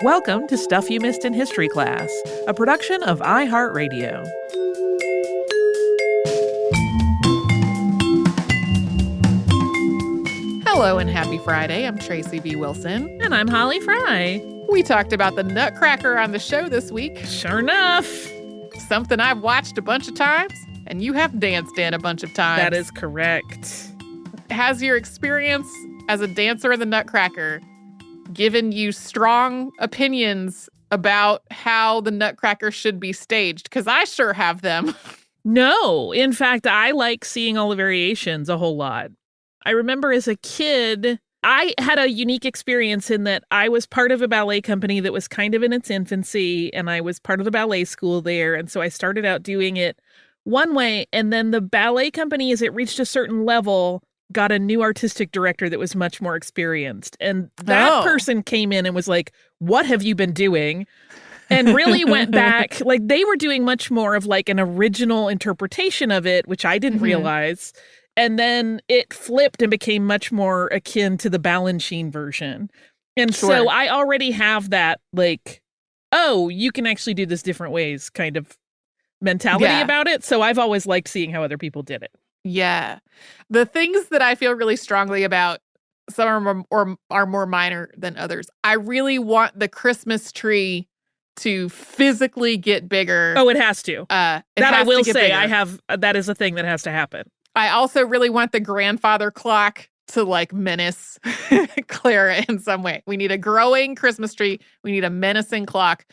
Welcome to Stuff You Missed in History Class, a production of iHeartRadio. Hello and happy Friday. I'm Tracy V. Wilson. And I'm Holly Fry. We talked about the Nutcracker on the show this week. Sure enough. Something I've watched a bunch of times, and you have danced in a bunch of times. That is correct. Has your experience as a dancer in the Nutcracker given you strong opinions about how the Nutcracker should be staged? Because I sure have them. No. In fact, I like seeing all the variations a whole lot. I remember as a kid, I had a unique experience in that I was part of a ballet company that was kind of in its infancy, and I was part of the ballet school there. And so I started out doing it one way, and then the ballet company, as it reached a certain level, got a new artistic director that was much more experienced. And that person came in and was like, what have you been doing? And really went back, like they were doing much more of like an original interpretation of it, which I didn't realize. And then it flipped and became much more akin to the Balanchine version. And so I already have that like, oh, you can actually do this different ways kind of mentality about it. So I've always liked seeing how other people did it. Yeah. The things that I feel really strongly about, some are more minor than others. I really want the Christmas tree to physically get bigger. Oh, it has to. That I will say, bigger. That is a thing that has to happen. I also really want the grandfather clock to like menace Clara in some way. We need a growing Christmas tree. We need a menacing clock.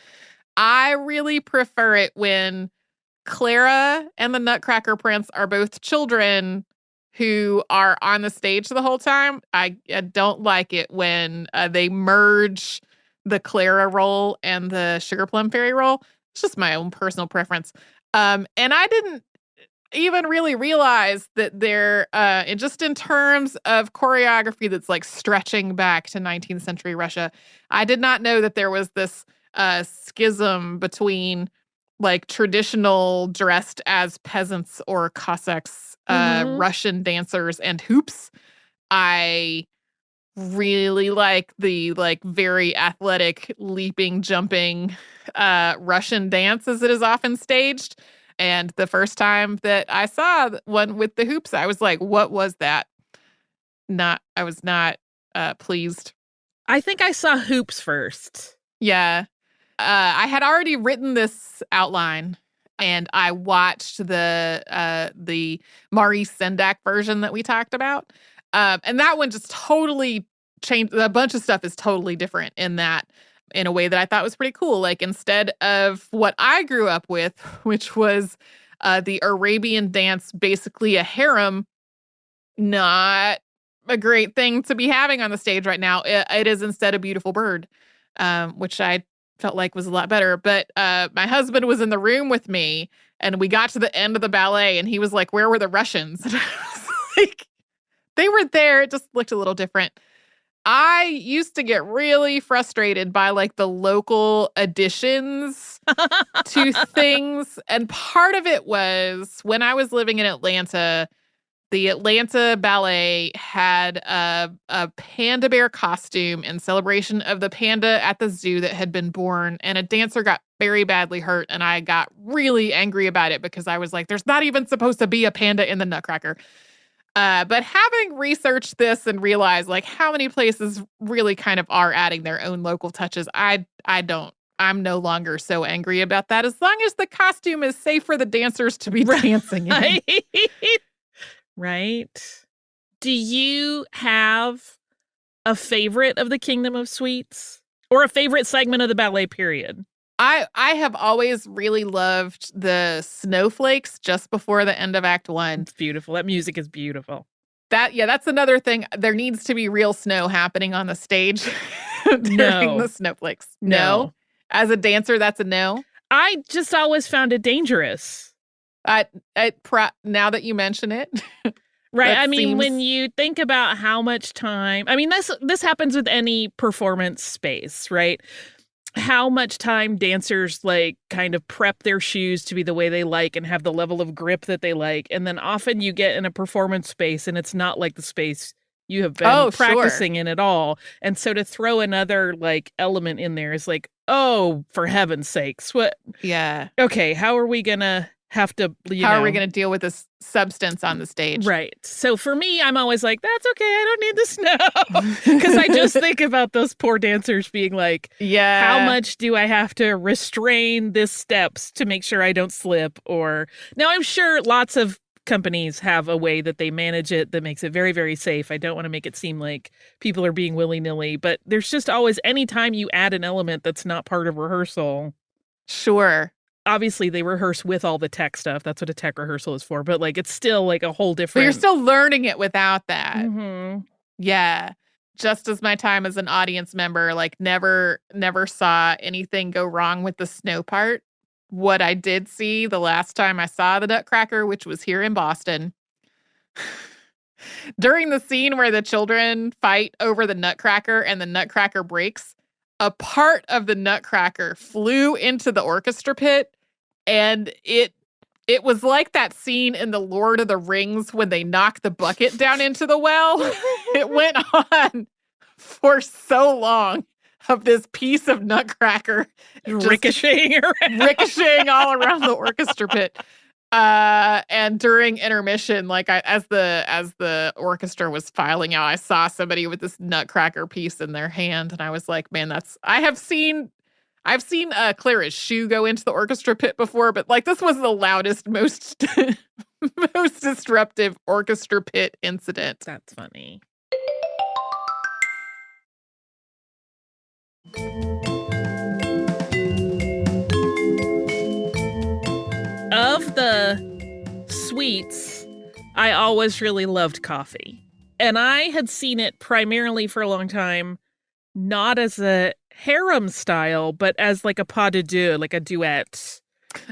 I really prefer it when Clara and the Nutcracker Prince are both children who are on the stage the whole time. I don't like it when they merge the Clara role and the Sugar Plum Fairy role. It's just my own personal preference. And I didn't even really realize that they're just in terms of choreography that's like stretching back to 19th century Russia. I did not know that there was this schism between like traditional dressed as peasants or Cossacks, Russian dancers and hoops. I really like the like very athletic leaping, jumping Russian dance as it is often staged. And the first time that I saw one with the hoops, I was like, what was that? I was not pleased. I think I saw hoops first. Yeah. I had already written this outline, and I watched the Maurice Sendak version that we talked about. And that one just totally changed. A bunch of stuff is totally different in a way that I thought was pretty cool. Like instead of what I grew up with, which was the Arabian dance, basically a harem, not a great thing to be having on the stage right now. It is instead a beautiful bird, which I felt like was a lot better. But my husband was in the room with me, and we got to the end of the ballet, and he was like, where were the Russians? And I was like, they were there. It just looked a little different. I used to get really frustrated by like the local additions to things. And part of it was when I was living in Atlanta, the Atlanta Ballet had a panda bear costume in celebration of the panda at the zoo that had been born. And a dancer got very badly hurt. And I got really angry about it because I was like, there's not even supposed to be a panda in the Nutcracker. But having researched this and realized like how many places really kind of are adding their own local touches, I'm no longer so angry about that as long as the costume is safe for the dancers to be dancing in. Right. Do you have a favorite of the Kingdom of Sweets or a favorite segment of the ballet period? I have always really loved the snowflakes just before the end of Act 1. It's beautiful. That music is beautiful. That's another thing. There needs to be real snow happening on the stage during the snowflakes. No. As a dancer, that's a no. I just always found it dangerous. Now that you mention it. Right. I mean, when you think about how much time, I mean, this happens with any performance space, right? How much time dancers like kind of prep their shoes to be the way they like and have the level of grip that they like. And then often you get in a performance space and it's not like the space You have been practicing in it all. And so to throw another like element in there is like, oh, for heaven's sakes. What? Yeah. Okay, how are we going to have to, how are we going to deal with this substance on the stage? Right. So for me, I'm always like, that's okay. I don't need the snow. Because I just think about those poor dancers being like, how much do I have to restrain this steps to make sure I don't slip? Or now I'm sure lots of companies have a way that they manage it that makes it very, very safe. I don't want to make it seem like people are being willy-nilly, but there's just always, anytime you add an element that's not part of rehearsal. Sure. Obviously, they rehearse with all the tech stuff. That's what a tech rehearsal is for. But like, it's still like a whole different. But you're still learning it without that. Mm-hmm. Yeah. Just as my time as an audience member, like never saw anything go wrong with the snow part. What I did see the last time I saw the Nutcracker, which was here in Boston, during the scene where the children fight over the Nutcracker and the Nutcracker breaks, a part of the Nutcracker flew into the orchestra pit, and it was like that scene in The Lord of the Rings when they knock the bucket down into the well. It went on for so long of this piece of Nutcracker ricocheting all around the orchestra pit. And during intermission, like as the orchestra was filing out, I saw somebody with this Nutcracker piece in their hand, and I was like, man, I've seen Clara's shoe go into the orchestra pit before, but like this was the loudest, most most disruptive orchestra pit incident. That's funny. Of the sweets, I always really loved coffee. And I had seen it primarily for a long time, not as a harem style, but as like a pas de deux, like a duet.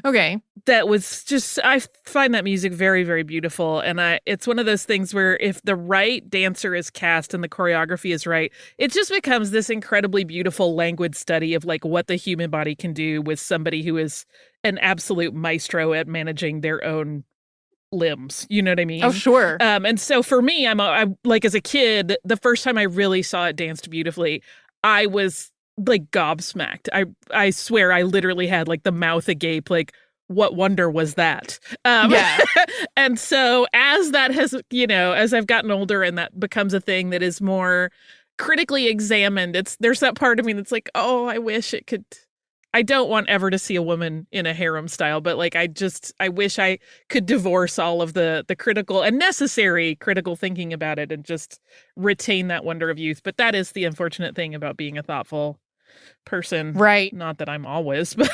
Okay. That was just, I find that music very, very beautiful. And it's one of those things where if the right dancer is cast and the choreography is right, it just becomes this incredibly beautiful languid study of like what the human body can do with somebody who is an absolute maestro at managing their own limbs. You know what I mean? Oh, sure. And so for me, I'm like, as a kid, the first time I really saw it danced beautifully, I was like gobsmacked. I swear I literally had like the mouth agape, like, what wonder was that? Yeah. And so as that has, as I've gotten older and that becomes a thing that is more critically examined, there's that part of me that's like, oh, I wish it could. I don't want ever to see a woman in a harem style, but like, I wish I could divorce all of the critical and necessary critical thinking about it and just retain that wonder of youth. But that is the unfortunate thing about being a thoughtful person. Right. Not that I'm always, but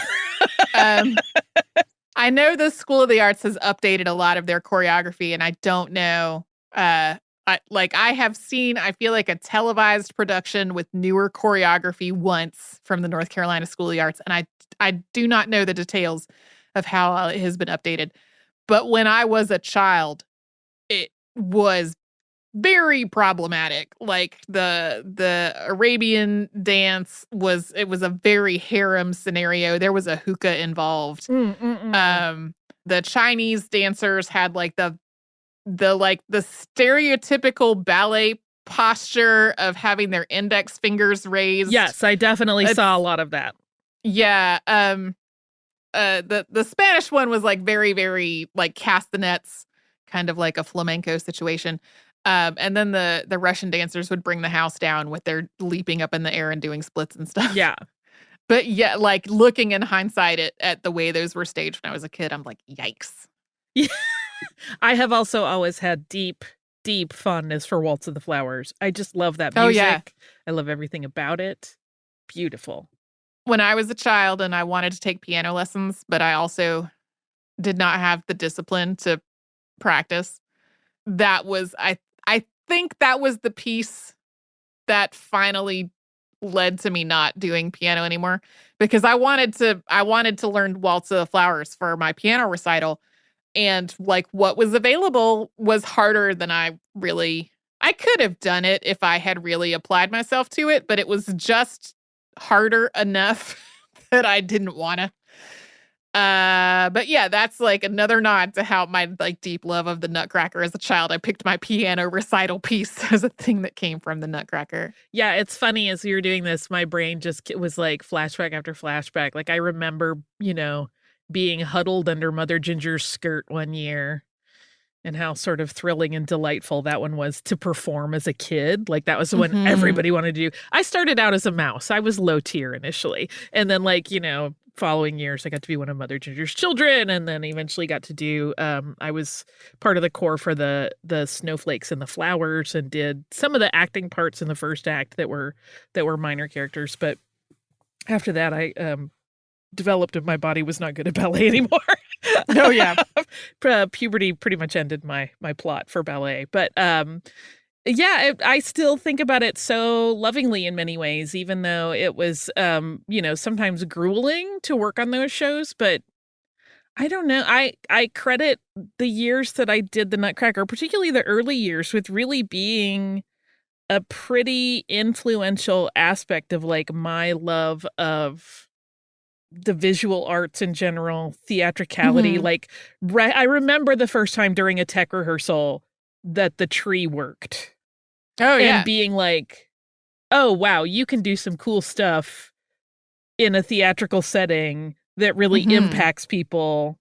I know the School of the Arts has updated a lot of their choreography, and I don't know. I have seen, I feel like a televised production with newer choreography once from the North Carolina School of the Arts, and I do not know the details of how it has been updated. But when I was a child, it was very problematic. Like the Arabian dance was a very harem scenario. There was a hookah involved. The Chinese dancers had like the stereotypical ballet posture of having their index fingers raised. Yes, I definitely saw a lot of that. Yeah. The Spanish one was like very, very like castanets, kind of like a flamenco situation. And then the Russian dancers would bring the house down with their leaping up in the air and doing splits and stuff. Yeah. But yeah, like looking in hindsight at the way those were staged when I was a kid, I'm like, yikes. Yeah. I have also always had deep, deep fondness for Waltz of the Flowers. I just love that music. Oh, yeah. I love everything about it. Beautiful. When I was a child and I wanted to take piano lessons, but I also did not have the discipline to practice, that was, I think that was the piece that finally led to me not doing piano anymore, because I wanted to learn Waltz of the Flowers for my piano recital. And like what was available was harder than I could have done it if I had really applied myself to it, but it was just harder enough that I didn't want to. But yeah, that's like another nod to how my like deep love of the Nutcracker as a child. I picked my piano recital piece as a thing that came from the Nutcracker. Yeah, it's funny as we were doing this, my brain just was like flashback after flashback. Like I remember, being huddled under Mother Ginger's skirt one year and how sort of thrilling and delightful that one was to perform as a kid. Like that was the one everybody wanted to do. I started out as a mouse. I was low tier initially. And then following years, I got to be one of Mother Ginger's children, and then eventually got to do, I was part of the core for the snowflakes and the flowers and did some of the acting parts in the first act that were minor characters. But after that, I developed and my body was not good at ballet anymore. Oh, yeah. Puberty pretty much ended my plot for ballet. But yeah, I still think about it so lovingly in many ways, even though it was, sometimes grueling to work on those shows. But I don't know. I credit the years that I did the Nutcracker, particularly the early years, with really being a pretty influential aspect of like my love of the visual arts in general, theatricality. Like, I remember the first time during a tech rehearsal that the tree worked. Oh, yeah. And being like, oh, wow, you can do some cool stuff in a theatrical setting that really impacts people.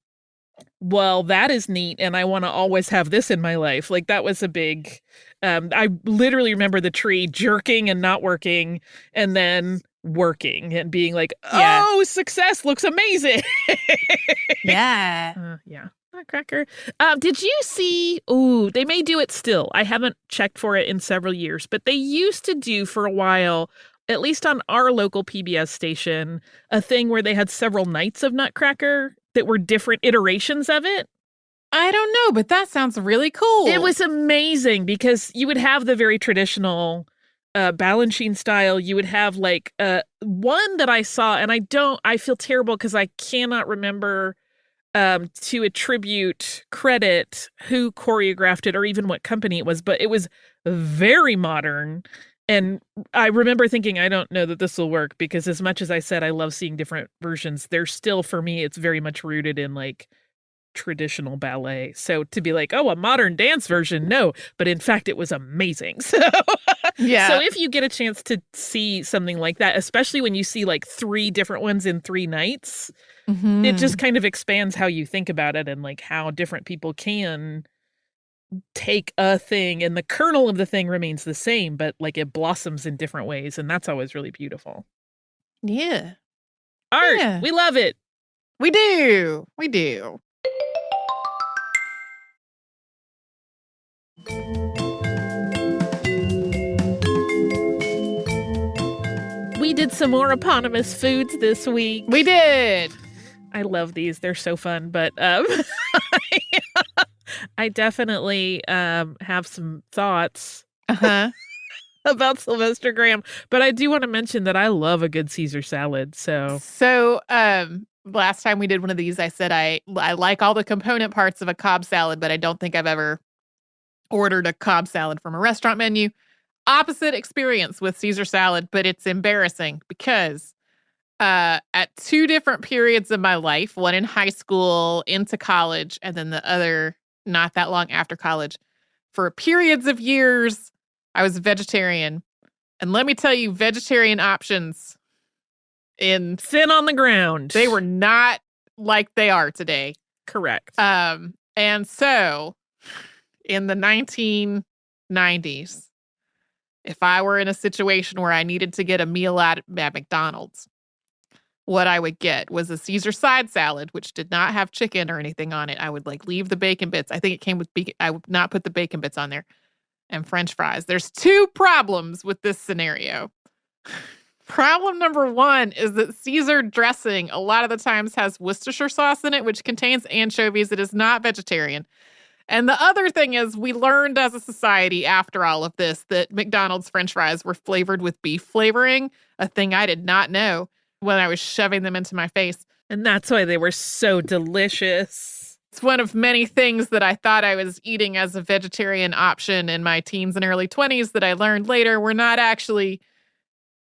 Well, that is neat. And I want to always have this in my life. Like that was a big, I literally remember the tree jerking and not working and then working and being like, oh, success looks amazing. Yeah. Yeah. Nutcracker. Did you see, they may do it still. I haven't checked for it in several years, but they used to do for a while, at least on our local PBS station, a thing where they had several nights of Nutcracker that were different iterations of it. I don't know, but that sounds really cool. It was amazing because you would have the very traditional Balanchine style. You would have like one that I saw, and I feel terrible because I cannot remember to attribute credit who choreographed it or even what company it was, but it was very modern. And I remember thinking, I don't know that this will work because as much as I said I love seeing different versions, there's still, for me, it's very much rooted in like traditional ballet. So to be like, oh, a modern dance version, no. But in fact, it was amazing. So yeah. So if you get a chance to see something like that, especially when you see like 3 different ones in 3 nights, it just kind of expands how you think about it and like how different people can take a thing and the kernel of the thing remains the same, but like it blossoms in different ways. And that's always really beautiful. Yeah. Art. Yeah. We love it. We do. We do. We did some more eponymous foods this week. We did. I love these. They're so fun, but I definitely have some thoughts about Sylvester Graham, but I do want to mention that I love a good Caesar salad. So last time we did one of these, I said I like all the component parts of a Cobb salad, but I don't think I've ever ordered a Cobb salad from a restaurant menu. Opposite experience with Caesar salad, but it's embarrassing because at 2 different periods of my life, one in high school, into college, and then the other not that long after college, for periods of years, I was vegetarian. And let me tell you, vegetarian options in thin on the ground. They were not like they are today. Correct. And so in the 1990s, if I were in a situation where I needed to get a meal at McDonald's, what I would get was a Caesar side salad, which did not have chicken or anything on it. I would like leave the bacon bits. I think it came with bacon. I would not put the bacon bits on there. And French fries. There's 2 problems with this scenario. Problem number 1 is that Caesar dressing a lot of the times has Worcestershire sauce in it, which contains anchovies. It is not vegetarian. And the other thing is we learned as a society after all of this that McDonald's French fries were flavored with beef flavoring, a thing I did not know when I was shoving them into my face. And that's why they were so delicious. It's one of many things that I thought I was eating as a vegetarian option in my teens and early 20s that I learned later were not actually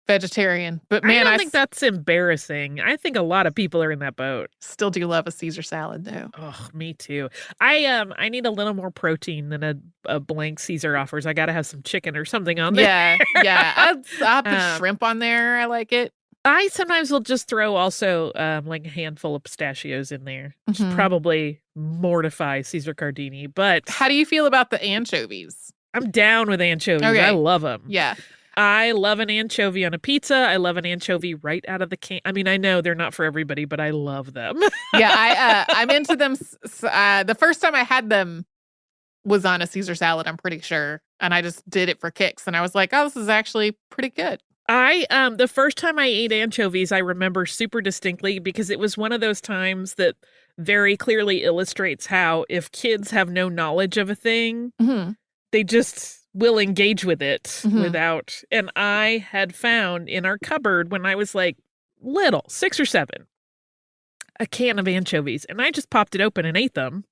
vegetarian. But I man, don't think that's embarrassing. I think a lot of people are in that boat. still do love a Caesar salad, though. Oh, me too. I need a little more protein than a blank Caesar offers. I got to have some chicken or something on there. Yeah. I'll put shrimp on there. I like it. I sometimes will just throw also like a handful of pistachios in there, which probably mortify Caesar Cardini. But how do you feel about the anchovies? I'm down with anchovies. Okay. I love them. Yeah. I love an anchovy on a pizza. I love an anchovy right out of the can. I mean, I know they're not for everybody, but I love them. Yeah, I'm into them. The first time I had them was on a Caesar salad, I'm pretty sure. And I just did it for kicks. And I was like, oh, this is actually pretty good. The first time I ate anchovies, I remember super distinctly because it was one of those times that very clearly illustrates how if kids have no knowledge of a thing, they just will engage with it without. And I had found in our cupboard when I was like little, 6 or 7, a can of anchovies, and I just popped it open and ate them.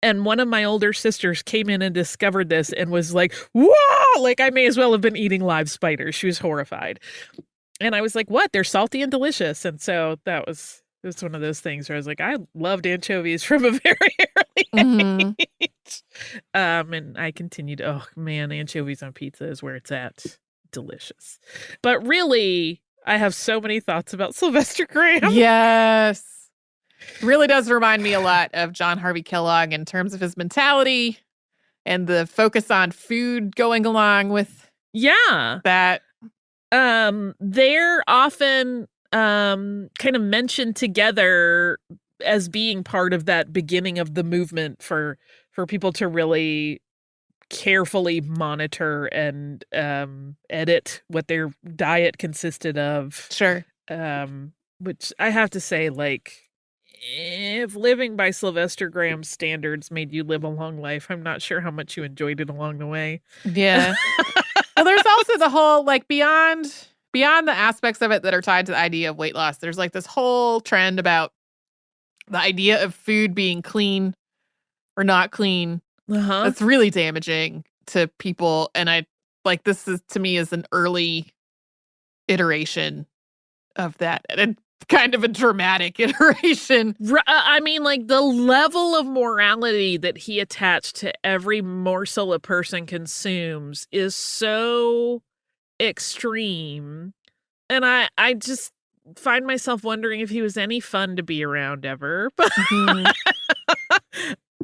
And one of my older sisters came in and discovered this and was like, whoa, like I may as well have been eating live spiders. She was horrified. And I was like, what? They're salty and delicious. And so it was one of those things where I was like, I loved anchovies from a very early age. And I continued, oh man, anchovies on pizza is where it's at. Delicious. But really, I have so many thoughts about Sylvester Graham. Yes. It really does remind me a lot of John Harvey Kellogg in terms of his mentality and the focus on food going along with that. They're often kind of mentioned together as being part of that beginning of the movement for people to really carefully monitor and edit what their diet consisted of. Sure. Which I have to say, like, if living by Sylvester Graham's standards made you live a long life, I'm not sure how much you enjoyed it along the way. Yeah. Well, there's also the whole, like, beyond the aspects of it that are tied to the idea of weight loss, there's like this whole trend about the idea of food being clean or not clean. That's really damaging to people. And I like, this is, to me, is an early iteration of that. And kind of a dramatic iteration. I mean, like, the level of morality that he attached to every morsel a person consumes is so extreme. And I just find myself wondering if he was any fun to be around ever.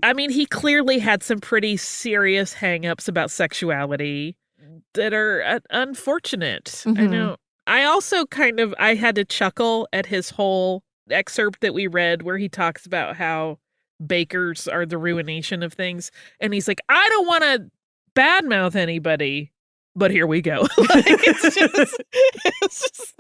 I mean, he clearly had some pretty serious hang-ups about sexuality that are unfortunate. I know. I also I had to chuckle at his whole excerpt that we read where he talks about how bakers are the ruination of things. And he's like, I don't want to badmouth anybody, but here we go. Like, it's just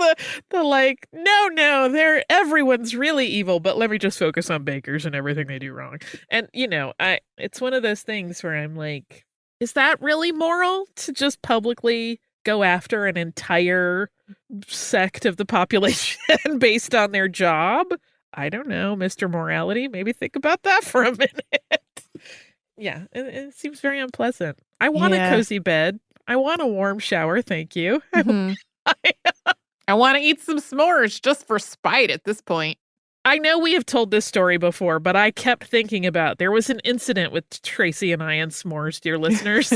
the like, no, everyone's really evil, but let me just focus on bakers and everything they do wrong. And, it's one of those things where I'm like, is that really moral to just publicly go after an entire sect of the population based on their job? I don't know, Mr. Morality. Maybe think about that for a minute. Yeah, it seems very unpleasant. I want a cozy bed. I want a warm shower, thank you. I want to eat some s'mores just for spite at this point. I know we have told this story before, but I kept thinking about there was an incident with Tracy and I and s'mores, dear listeners.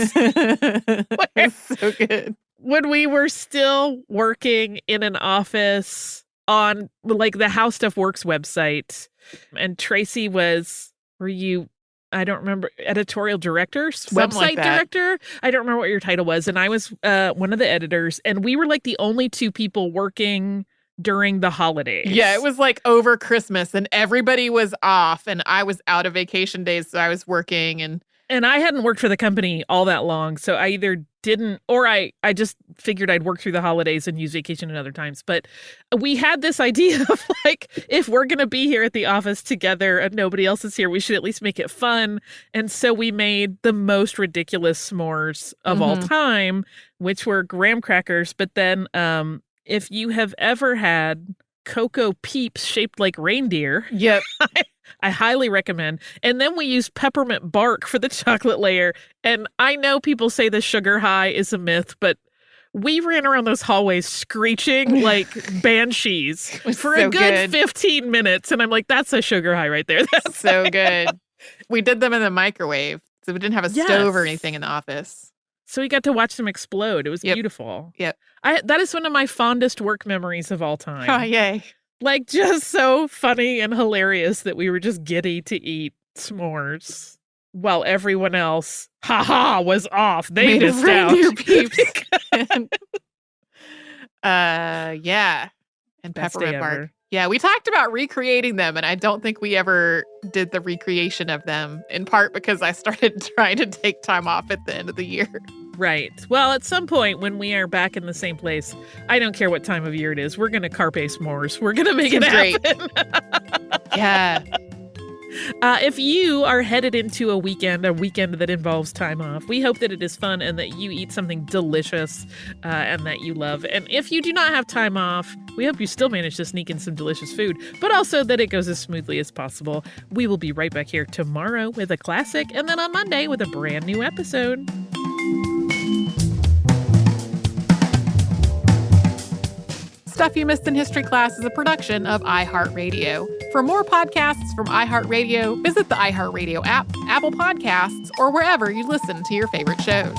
So good. When we were still working in an office on like the How Stuff Works website, and Tracy I don't remember, editorial director, website director. I don't remember what your title was. And I was one of the editors, and we were like the only 2 people working during the holidays. Yeah, it was like over Christmas and everybody was off and I was out of vacation days, so I was working and I hadn't worked for the company all that long, so I either didn't or I just figured I'd work through the holidays and use vacation at other times. But we had this idea of like, if we're going to be here at the office together and nobody else is here, we should at least make it fun. And so we made the most ridiculous s'mores of all time, which were graham crackers. But then if you have ever had Cocoa Peeps shaped like reindeer, yep, I highly recommend. And then we use peppermint bark for the chocolate layer. And I know people say the sugar high is a myth, but We ran around those hallways screeching like banshees for so a good 15 minutes. And I'm like, that's a sugar high right there. That's so good. We did them in the microwave. So we didn't have a stove or anything in the office. So we got to watch them explode. It was beautiful. Yep. That is one of my fondest work memories of all time. Oh, yay. Like, just so funny and hilarious that we were just giddy to eat s'mores while everyone else, was off. They missed out. Peeps. Yeah. And peppermint bark. Yeah, we talked about recreating them, and I don't think we ever did the recreation of them, in part because I started trying to take time off at the end of the year. Right. Well, at some point when we are back in the same place, I don't care what time of year it is, we're going to carpe s'mores. We're going to make it happen. Yeah. If you are headed into a weekend that involves time off, we hope that it is fun and that you eat something delicious and that you love. And if you do not have time off, we hope you still manage to sneak in some delicious food, but also that it goes as smoothly as possible. We will be right back here tomorrow with a classic, and then on Monday with a brand new episode. Stuff You Missed in History Class is a production of iHeartRadio. For more podcasts from iHeartRadio, visit the iHeartRadio app, Apple Podcasts, or wherever you listen to your favorite shows.